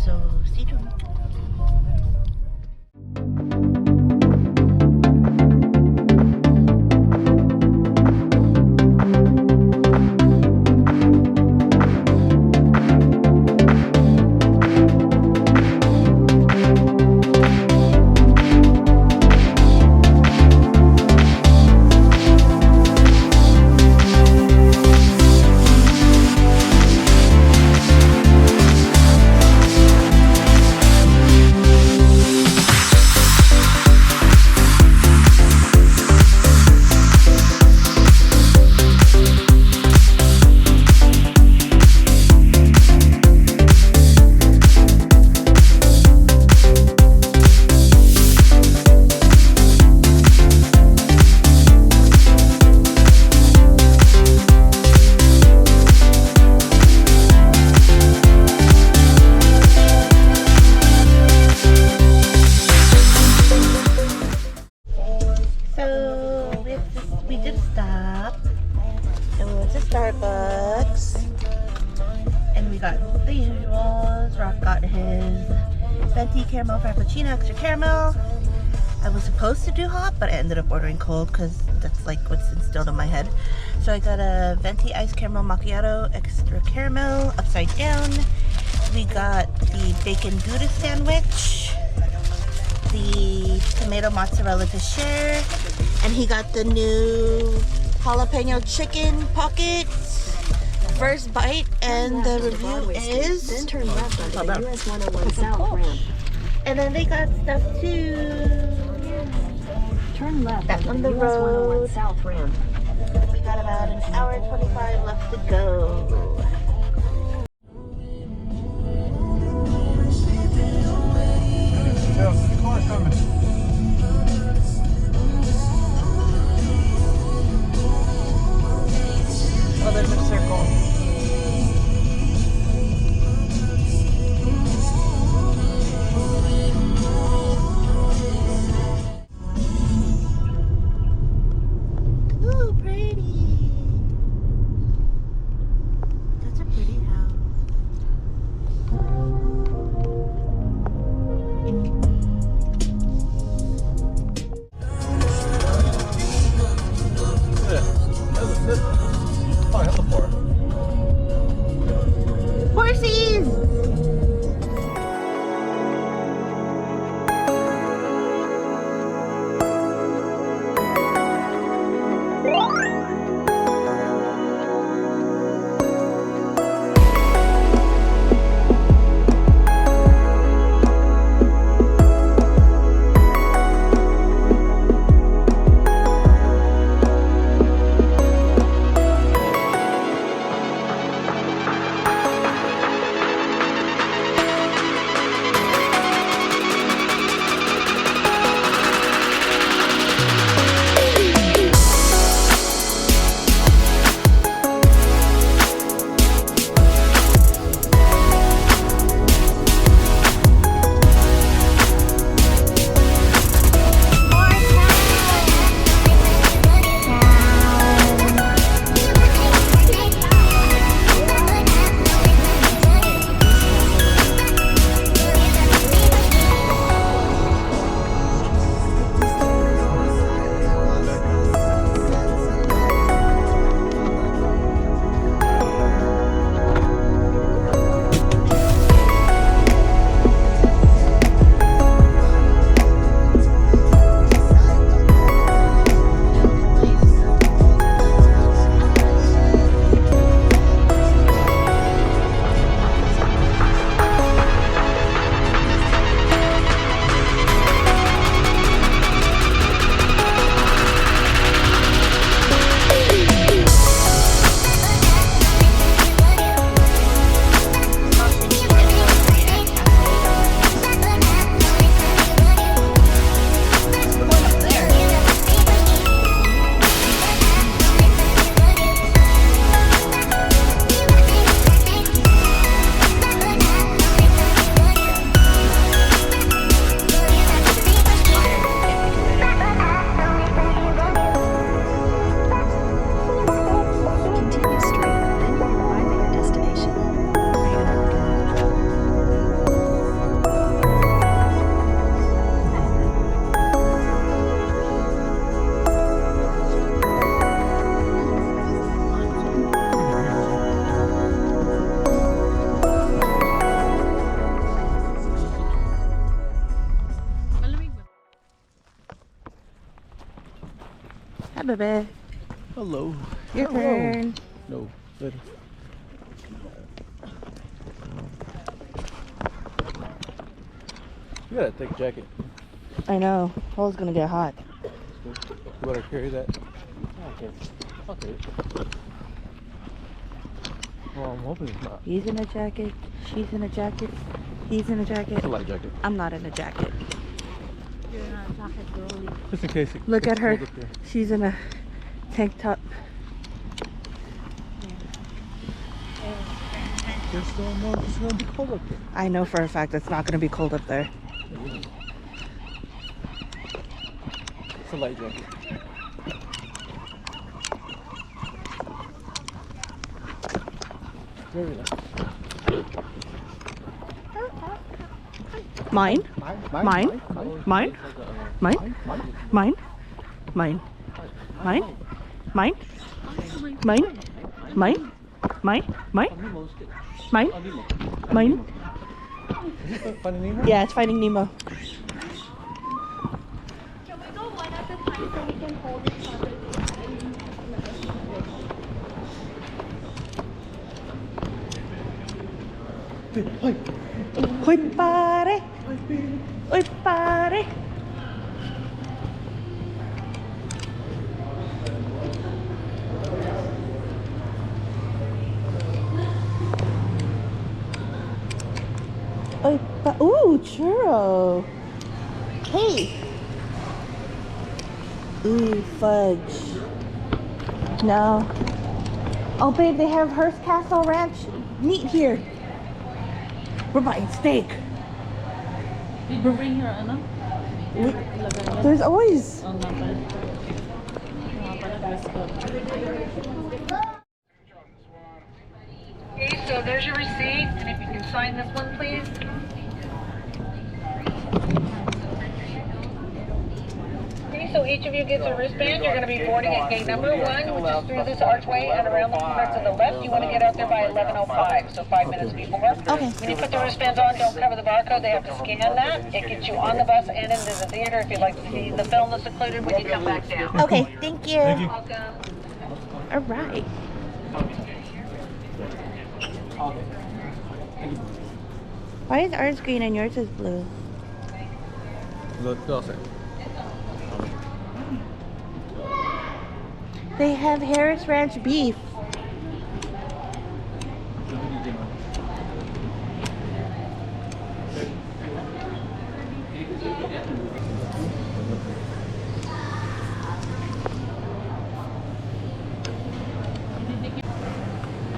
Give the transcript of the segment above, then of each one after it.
So stay tuned. We did stop and we went to Starbucks and we got the usuals. Rock got his venti caramel frappuccino, extra caramel. I was supposed to do hot, but I ended up ordering cold because that's like what's instilled in my head. So I got a venti iced caramel macchiato, extra caramel, upside down. We got the bacon Gouda sandwich, the tomato mozzarella to share, and he got the new jalapeno chicken pockets. First bite, and the review is. Then turn left onto the US 101 South ramp. And then they got stuff too. Turn left Back on onto the the US 101 road. South ramp. We got about an hour and 25 left to go. Yeah, the car's coming. Oh, there's a circle. Ooh, pretty. baby. Hello. Your turn. No, later. You got a thick jacket. I know. Paul's gonna get hot. You better carry that. Okay. Okay. Well, I'm hoping it's not. He's in a jacket. She's in a jacket. He's in a jacket. It's a light jacket. I'm not in a jacket. You're not a jacket girly. Just in case it Look gets at her. cold up there. She's in a tank top. Just don't know if it's gonna be cold up there. I know for a fact it's not gonna be cold up there. It's a light jacket. Very light. Mine? Mine? Mine? Mine? Mine? Mine? Mine? Mine? Mine? Mine? Mine? Mine? Mine? Mine? Is it Finding Nemo? Yeah, it's Finding Nemo. Can we go one at a time so we can hold each other? Hoy pare! Hoy pare! Ooh, churro. Hey. Ooh, fudge. No. Oh, babe, they have Hearst Castle Ranch meat here. We're buying steak. Did you bring your ano? There's always. Oh, not bad. Not bad, that's good. Okay, so there's your receipt, and if you can sign this one, please. Okay, so each of you gets a wristband. You're going to be boarding at gate number 1, which is through this archway and around the corner to the left. You want to get out there by 11:05, so 5 minutes before. Okay. When you put the wristbands on, don't cover the barcode. They have to scan that. It gets you on the bus and into the theater if you'd like to see the film that's included when you come back down. Okay, thank you. Thank you. Welcome. All right. Why is ours green and yours is blue? Look, they'll say. They have Harris Ranch beef.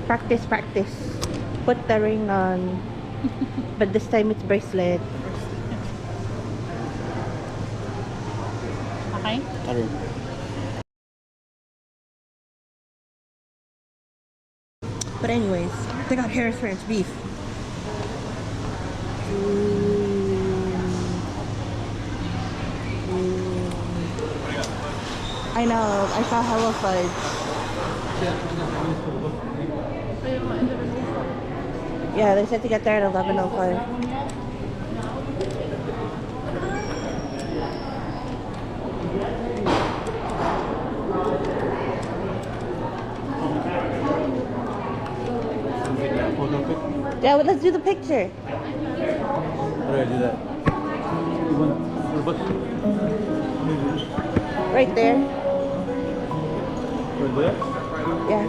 Practice, practice. Put the ring on. But this time it's bracelet. Okay? But anyways, they got Harris Ranch beef. I know, I saw hella fudge. Yeah, they said to get there at 11:05. Yeah, well, let's do the picture. How do I do that? Right there. Right there? Yeah.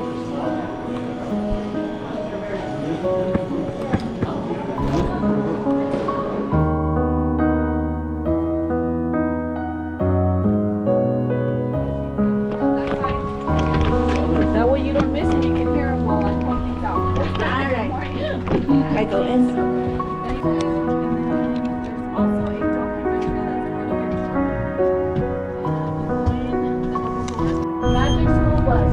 That way you don't miss it. You can hear them while I point things out. I go in. There's also a documentary that's Magic School Bus.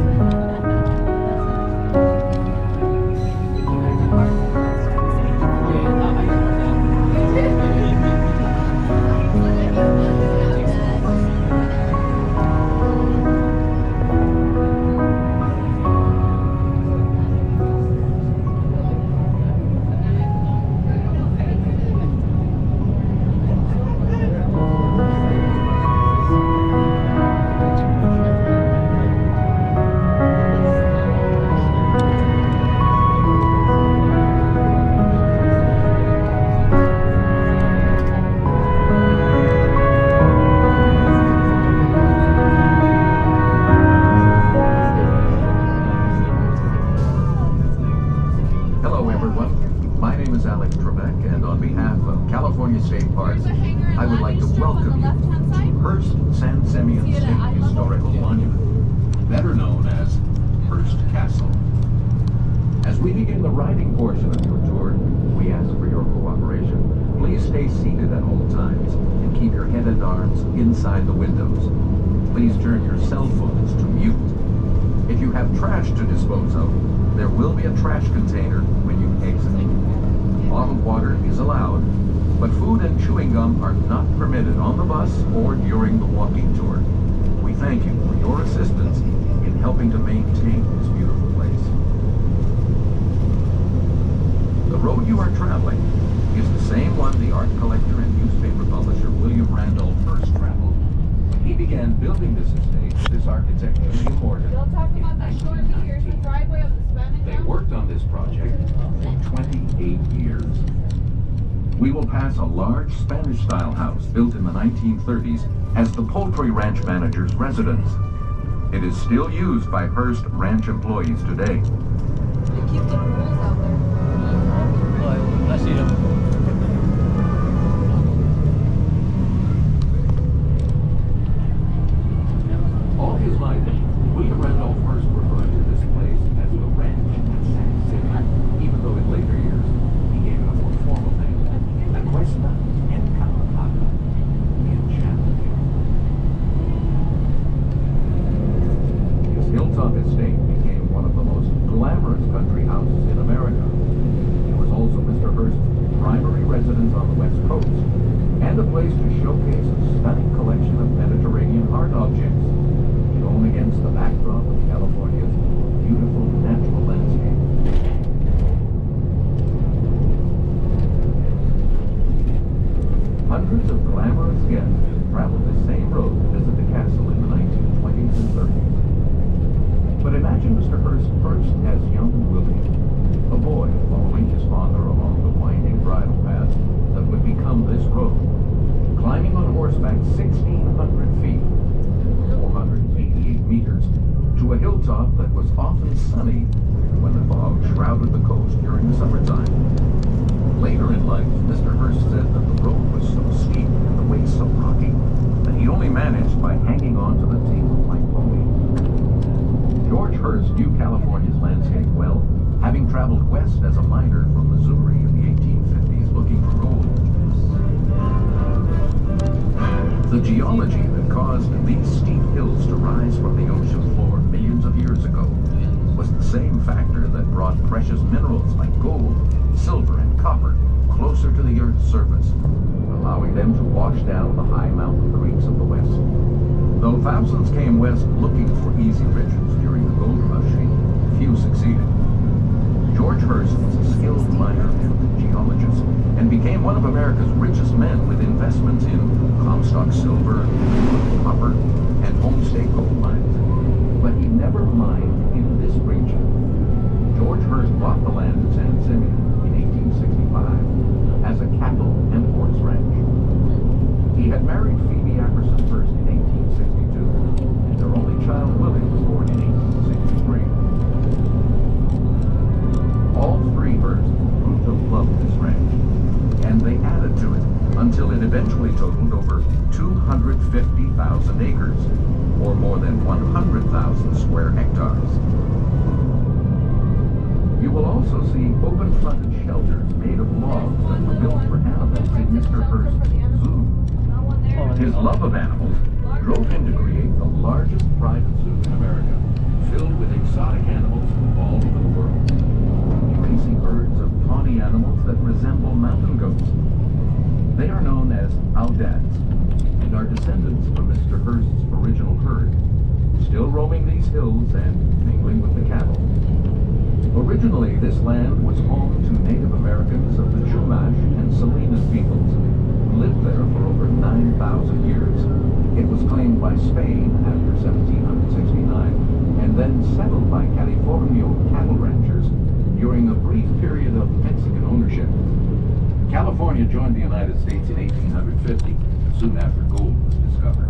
Alex Trebek, and on behalf of California State Parks, I would like to welcome you to Hearst San Simeon State Historical Monument, better known as Hearst Castle. As we begin the riding portion of your tour, we ask for your cooperation. Please stay seated at all times and keep your head and arms inside the windows. Please turn your cell phones to mute. If you have trash to dispose of, there will be a trash container when you exit. Bottled water is allowed, but food and chewing gum are not permitted on the bus or during the walking tour. We thank you for your assistance in helping to maintain this beautiful place. The road you are traveling is the same one the art collector and newspaper publisher William Randolph Hearst traveled. He began building this estate, this architecturally important, in 1919. They worked on this project for 28 years. We will pass a large Spanish-style house built in the 1930s as the poultry ranch manager's residence. It is still used by Hearst ranch employees today. They keep the rules out there. I see them. All his life, William Randolph Hearst referred to this place as the ranch at San Simeon, even though in later years he gave it a more formal name, La Cuesta Encantada, the enchanted hill. His hilltop estate became one of the most glamorous country houses in America. It was also Mr. Hearst's primary residence on the West Coast, and a place to showcase a stunning collection of Mediterranean art objects, shown against the backdrop of California's beautiful natural landscape. Hundreds of glamorous guests traveled the same road to visit the castle in the 1920s and 30s. But imagine Mr. Hearst first as young Willie, a boy following his father along the winding bridle path that would become this road, climbing on horseback 1,600 feet, 488 meters, to a hilltop that was often sunny when the fog shrouded the coast during the summertime. Later in life, Mr. Hearst said that the road was so steep and the way so rocky that he only managed by hanging on to the tail of my pony. George Hearst knew California's landscape well, having traveled west as a miner from Missouri in the 1850s looking for gold. The geology that caused these steep hills to rise from the ocean floor millions of years ago was the same factor that brought precious minerals like gold, silver, and copper closer to the Earth's surface, allowing them to wash down the high mountain creeks of the West. Though thousands came west looking for easy riches during the gold rush, few succeeded. George Hearst was a skilled miner and geologist, and became one of America's richest men with investments in Comstock silver, copper, and Homestay gold mines. But he never mined in this region. George Hearst bought the land at San Simeon in 1865 as a cattle and horse ranch. He had married Phoebe Apperson Hearst in 1862, and their only child, Willie, was born in 1863. All three Hearsts proved to love this ranch, and they added to it until it eventually totaled over 250,000 acres, or more than 100,000 square hectares. You will also see open-fronted shelters made of logs that were built for animals in Mr. Hearst's zoo. His love of animals drove him to create the largest private zoo in America, filled with exotic animals from all over the world. You may see herds of tawny animals that resemble mountain goats. They are known as audads, and are descendants from Mr. Hearst's original herd, still roaming these hills and mingling with the cattle. Originally, this land was home to Native Americans of the Chumash and Salinas peoples, who lived there for over 9,000 years. It was claimed by Spain after 1769, and then settled by Californio cattle ranchers during a brief period of Mexican ownership. California joined the United States in 1850, soon after gold was discovered.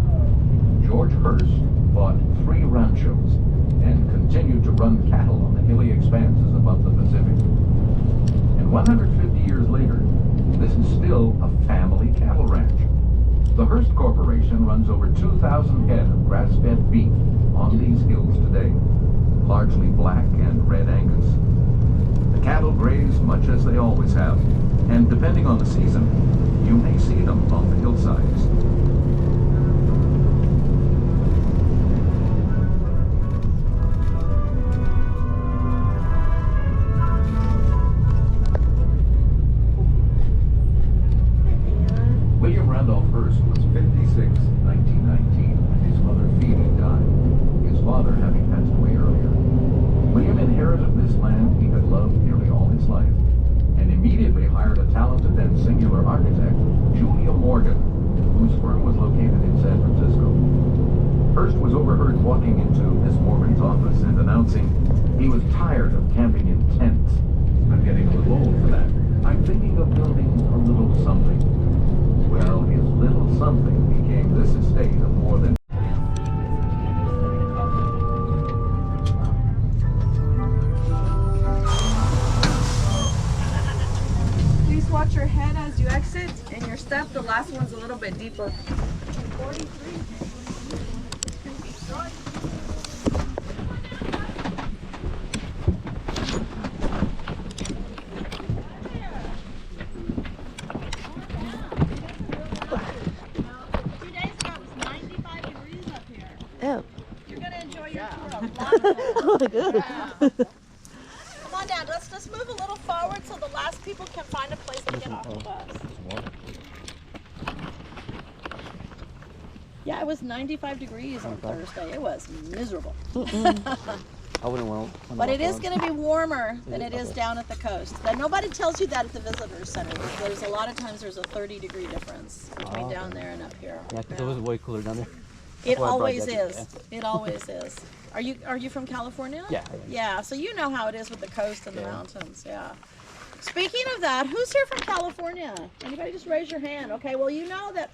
George Hearst bought 3 ranchos and continued to run cattle on the hilly expanses above the Pacific. And 150 years later, this is still a family cattle ranch. The Hearst Corporation runs over 2,000 head of grass-fed beef on these hills today, largely black and red Angus. The cattle graze much as they always have, and depending on the season, you may see them on the hillsides. William Randolph Hearst was 56 in 1919 when his mother Phoebe died, his father having passed away earlier. William inherited this land he had loved nearly all his life, and immediately hired a talented and singular architect, Julia Morgan, whose firm was located in San Francisco. Hearst was overheard walking into Miss Morgan's office and announcing he was tired of camping in tents. I'm getting a little old for that. I'm thinking of building a little something. Well, his little something became this estate of more than Please watch your head as you exit and your step. The last one's a little bit deeper. 43. Oh. You're gonna enjoy your tour a lot. Oh my god. Come on, Dad. Let's just move a little forward so the last people can find a place to get off the bus. Yeah, it was 95 degrees on Thursday. It was miserable. I wouldn't want to. But it is going to be warmer than it is down at the coast. But nobody tells you that at the visitor center. There's a lot of times there's a 30-degree difference between down there and up here. Yeah, because it was way cooler down there. It why I brought always that, is. It always is. Are you from California? Yeah. Yeah, so you know how it is with the coast and the mountains. Yeah. Speaking of that, who's here from California? Anybody just raise your hand. Okay, well, you know that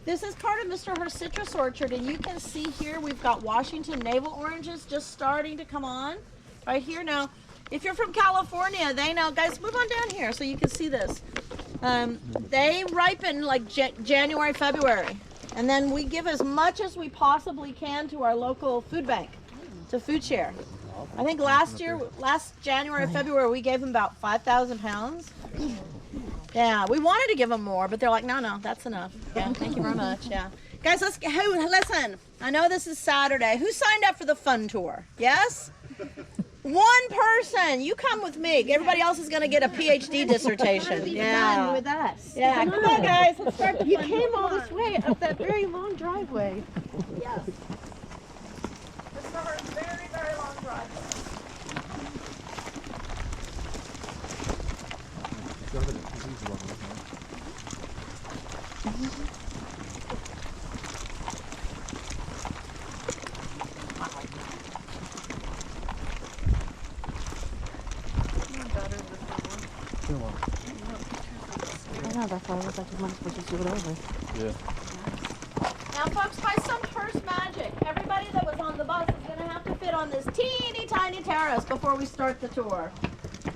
this is part of Mr. Hearst Citrus Orchard, and you can see here we've got Washington navel oranges just starting to come on right here. Now, if you're from California, they know, guys, move on down here so you can see this. They ripen like January, February, and then we give as much as we possibly can to our local food bank, to Food Share. I think last January, February, we gave them about 5,000 pounds. Yeah, we wanted to give them more, but they're like, no, that's enough. Yeah, thank you very much. Yeah, guys, listen. I know this is Saturday. Who signed up for the fun tour? Yes. One person. You come with me. Everybody else is going to get a PhD dissertation. Yeah. With us. Yeah. Come on, guys. Let's start the fun. You came all this way up that very long driveway. Yes. This is our very, very long drive. I know, that's why I was like, you might as well just do it over. Yeah. Now, folks, by some Hearst magic, everybody that was on the bus is going to have to fit on this teeny tiny terrace before we start the tour.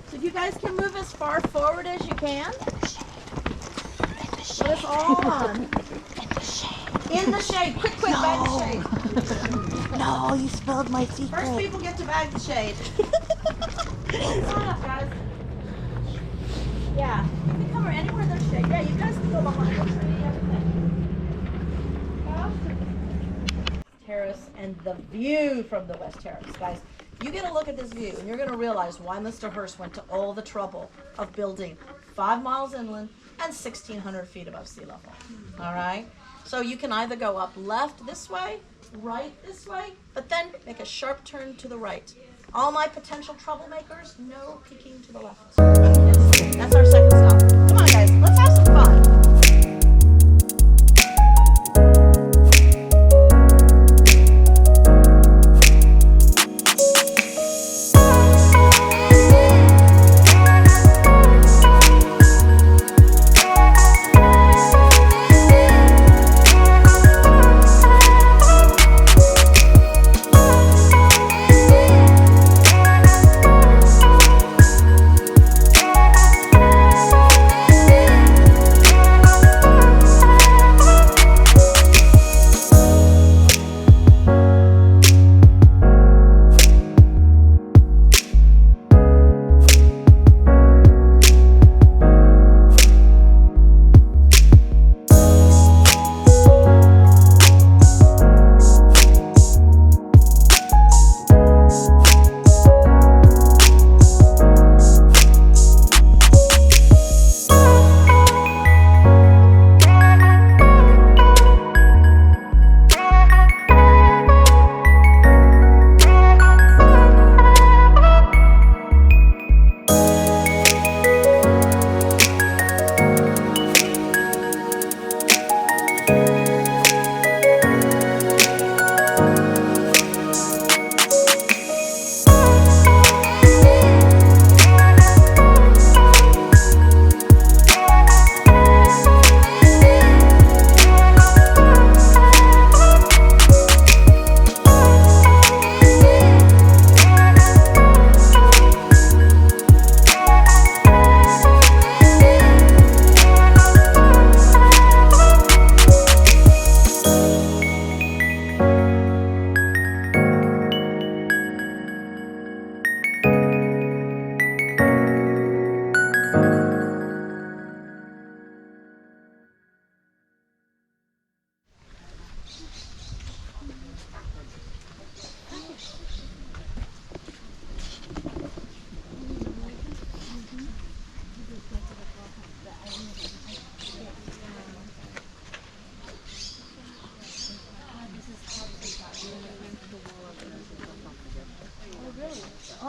So if you guys can move as far forward as you can. Put us all on. In the shade. Quick, bag the shade. No, you spelled my secret. First people get to bag the shade. Come on up, guys. Yeah, you can cover anywhere there's shade. Yeah, you guys can go behind the tree, everything. Terrace and the view from the West Terrace, guys. You get a look at this view and you're going to realize why Mr. Hearst went to all the trouble of building 5 miles inland and 1,600 feet above sea level. All right? So you can either go up left this way, right this way, but then make a sharp turn to the right. All my potential troublemakers, no peeking to the left. That's our second stop. Come on, guys. Let's have some fun.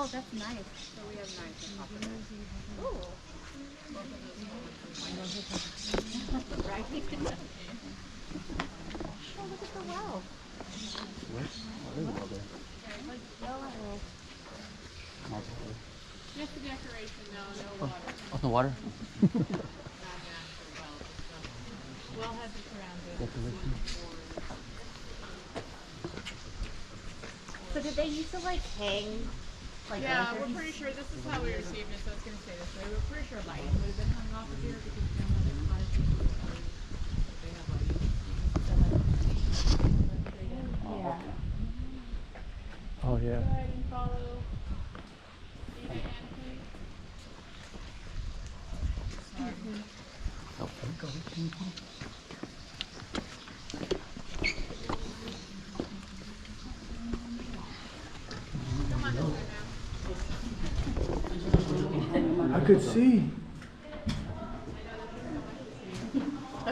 Oh, that's nice. So we have 19 copies. Ooh. Right? Oh, look at the well. What? Oh, there's a well there. Just the decoration, no water. Oh, the water? Well has it surrounded. Decoration. So did they used to like hang? Like Yeah, lanterns? we're pretty sure this is how we received it, so it's going to stay this way. We're pretty sure lighting would have been hung off of here because we don't have cottages. They have lighting. Yeah. Oh, yeah. Go ahead and follow Eva and please. I could see. I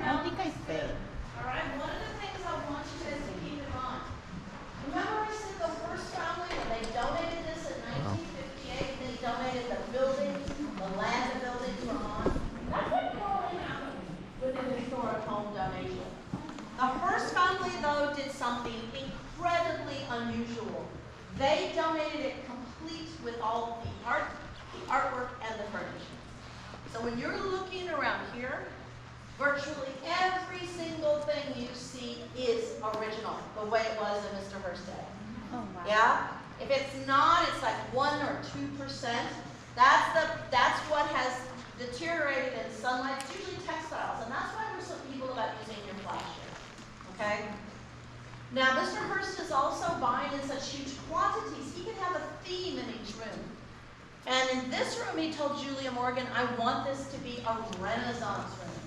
don't think I stayed. Alright, one of the things I want you guys to keep in mind. Remember I said the Hearst family, when they donated this in 1958, they donated the buildings, the land and buildings to Vermont. That's what normally happens with an historic home donation. The Hearst family, though, did something incredibly unusual. They donated it complete with all the art, the artwork, and the furnishings. So when you're looking around here, virtually every single thing you see is original, the way it was in Mr. Hearst's day. Oh wow. Yeah? If it's not, it's like 1 or 2%. That's what has deteriorated in sunlight. It's usually textiles, and that's why we're so evil about using your plastic. Okay? Now, Mr. Hearst is also buying in such huge quantities, he could have a theme in each room. And in this room, he told Julia Morgan, I want this to be a Renaissance room.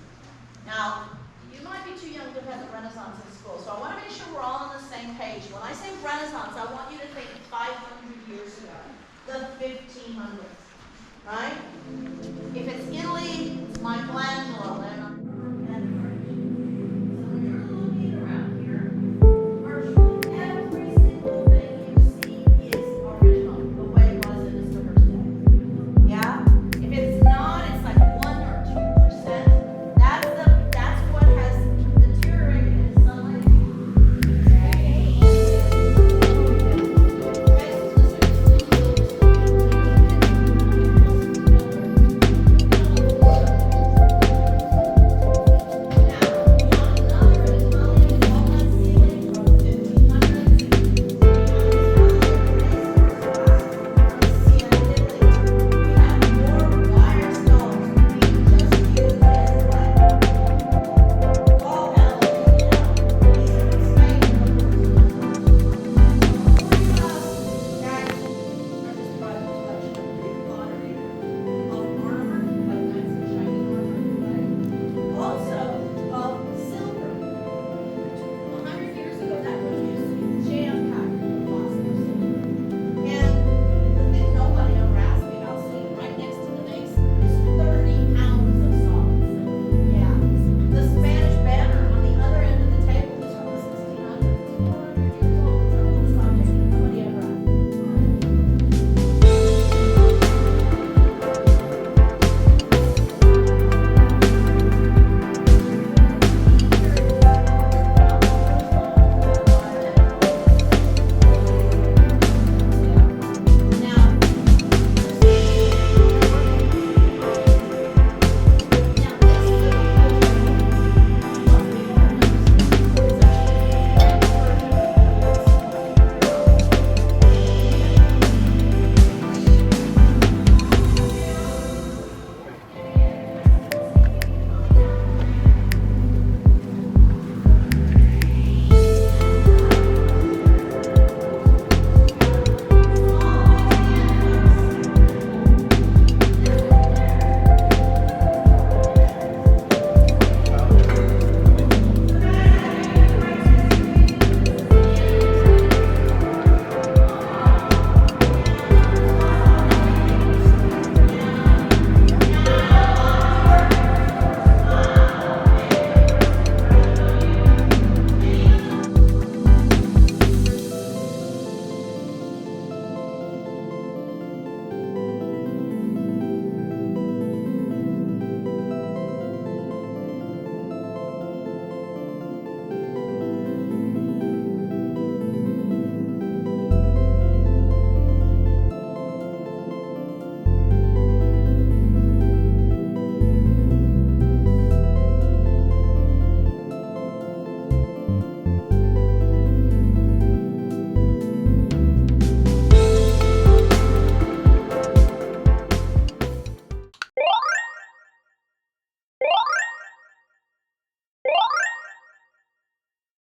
Now, you might be too young to have had the Renaissance in school, so I want to make sure we're all on the same page. When I say Renaissance, I want you to think 500 years ago, the 1500s.